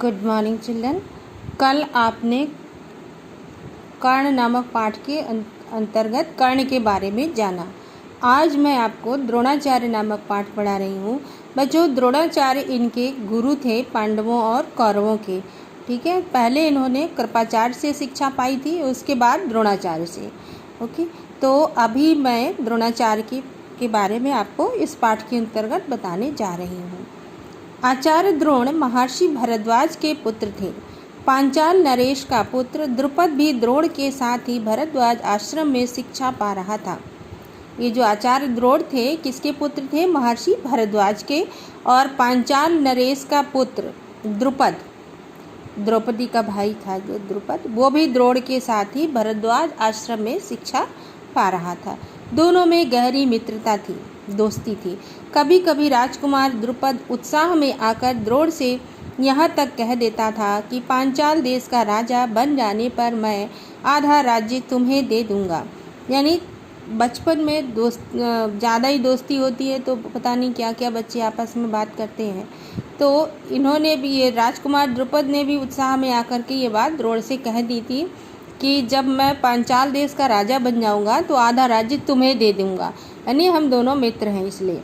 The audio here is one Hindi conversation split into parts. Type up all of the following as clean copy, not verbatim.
Good morning children. कल आपने कर्ण नामक पाठ के अंतर्गत कर्ण के बारे में जाना। आज मैं आपको द्रोणाचार्य नामक पाठ पढ़ा रही हूँ। बच्चों, द्रोणाचार्य इनके गुरु थे पांडवों और कौरवों के। ठीक है, पहले इन्होंने कृपाचार्य से शिक्षा पाई थी, उसके बाद द्रोणाचार्य से। ओके, तो अभी मैं द्रोणाचार्य के बारे में आपको इस पाठ के अंतर्गत बताने जा रही हूँ। आचार्य द्रोण महर्षि भरद्वाज के पुत्र थे। पांचाल नरेश का पुत्र द्रुपद भी द्रोण के साथ ही भरद्वाज आश्रम में शिक्षा पा रहा था। ये जो आचार्य द्रोण थे, किसके पुत्र थे? महर्षि भरद्वाज के। और पांचाल नरेश का पुत्र द्रुपद, द्रौपदी का भाई था जो द्रुपद, वो भी द्रोण के साथ ही भरद्वाज आश्रम में शिक्षा पा रहा था। दोनों में गहरी मित्रता थी, दोस्ती थी। कभी कभी राजकुमार द्रुपद उत्साह में आकर द्रोण से यहाँ तक कह देता था कि पांचाल देश का राजा बन जाने पर मैं आधा राज्य तुम्हें दे दूंगा। यानी बचपन में ज़्यादा ही दोस्ती होती है तो पता नहीं क्या क्या बच्चे आपस में बात करते हैं। तो इन्होंने भी, ये राजकुमार द्रुपद ने भी उत्साह में आकर के ये बात द्रोण से कह दी थी कि जब मैं पांचाल देश का राजा बन जाऊंगा तो आधा राज्य तुम्हें दे दूंगा। यानी हम दोनों मित्र हैं। इसलिए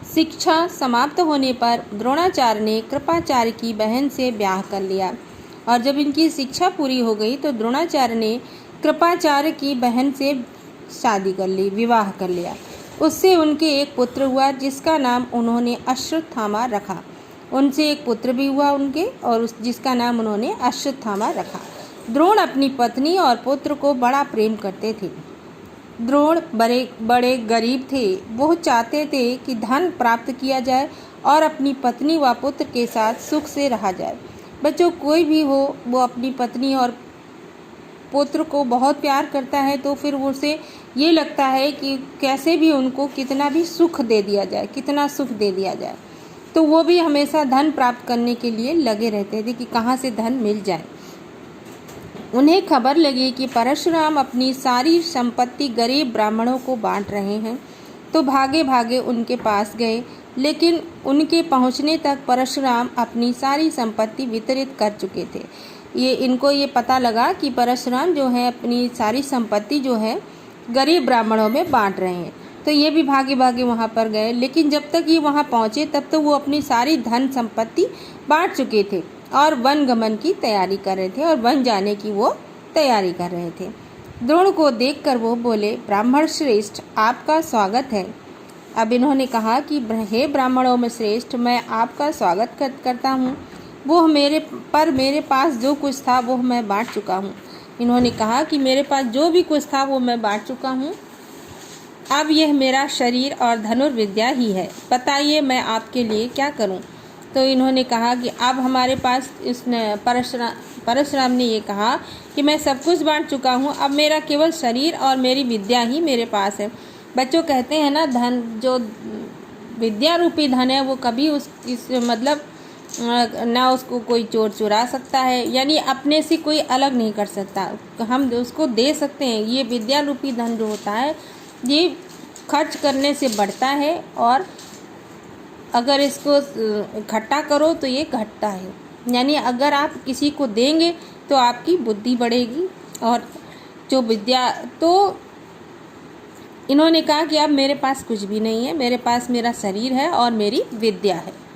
शिक्षा समाप्त होने पर द्रोणाचार्य ने कृपाचार्य की बहन से ब्याह कर लिया। और जब इनकी शिक्षा पूरी हो गई तो द्रोणाचार्य ने कृपाचार्य की बहन से शादी कर ली, विवाह कर लिया। उससे उनके एक पुत्र हुआ जिसका नाम उन्होंने अश्वत्थामा रखा। उनसे एक पुत्र भी हुआ उनके, और जिसका नाम उन्होंने अश्वत्थामा रखा। द्रोण अपनी पत्नी और पुत्र को बड़ा प्रेम करते थे। द्रोण बड़े गरीब थे। वो चाहते थे कि धन प्राप्त किया जाए और अपनी पत्नी व पुत्र के साथ सुख से रहा जाए। बच्चों, कोई भी हो, वो अपनी पत्नी और पुत्र को बहुत प्यार करता है तो फिर उसे ये लगता है कि कैसे भी उनको कितना भी सुख दे दिया जाए, कितना सुख दे दिया जाए। तो वो भी हमेशा धन प्राप्त करने के लिए लगे रहते थे कि कहाँ से धन मिल जाए। उन्हें खबर लगी कि परशुराम अपनी सारी संपत्ति गरीब ब्राह्मणों को बांट रहे हैं, तो भागे भागे उनके पास गए। लेकिन उनके पहुंचने तक परशुराम अपनी सारी संपत्ति वितरित कर चुके थे। इनको ये पता लगा कि परशुराम जो है अपनी सारी संपत्ति जो है गरीब ब्राह्मणों में बांट रहे हैं। तो ये भी भागे भागे वहाँ पर गए। लेकिन जब तक ये वहाँ पहुँचे तब तक वो अपनी सारी धन संपत्ति बांट चुके थे और वन गमन की तैयारी कर रहे थे, और वन जाने की वो तैयारी कर रहे थे। द्रोण को देखकर वो बोले, ब्राह्मण श्रेष्ठ, आपका स्वागत है। अब इन्होंने कहा कि हे ब्राह्मणों में श्रेष्ठ, मैं आपका स्वागत करता हूँ। मेरे पास जो कुछ था वो मैं बांट चुका हूँ। इन्होंने कहा कि मेरे पास जो भी कुछ था वो मैं बांट चुका हूँ। अब यह मेरा शरीर और धनुर्विद्या ही है। बताइए मैं आपके लिए क्या करूँ। तो इन्होंने कहा कि अब हमारे पास परशुराम ने ये कहा कि मैं सब कुछ बांट चुका हूँ, अब मेरा केवल शरीर और मेरी विद्या ही मेरे पास है। बच्चों, कहते हैं ना, धन जो विद्या रूपी धन है वो कभी ना उसको कोई चोर चुरा सकता है, यानी अपने से कोई अलग नहीं कर सकता। हम उसको दे सकते हैं। ये विद्या रूपी धन जो होता है ये खर्च करने से बढ़ता है, और अगर इसको इकट्ठा करो तो ये घटता है। यानी अगर आप किसी को देंगे तो आपकी बुद्धि बढ़ेगी। और जो विद्या, तो इन्होंने कहा कि अब मेरे पास कुछ भी नहीं है, मेरे पास मेरा शरीर है और मेरी विद्या है।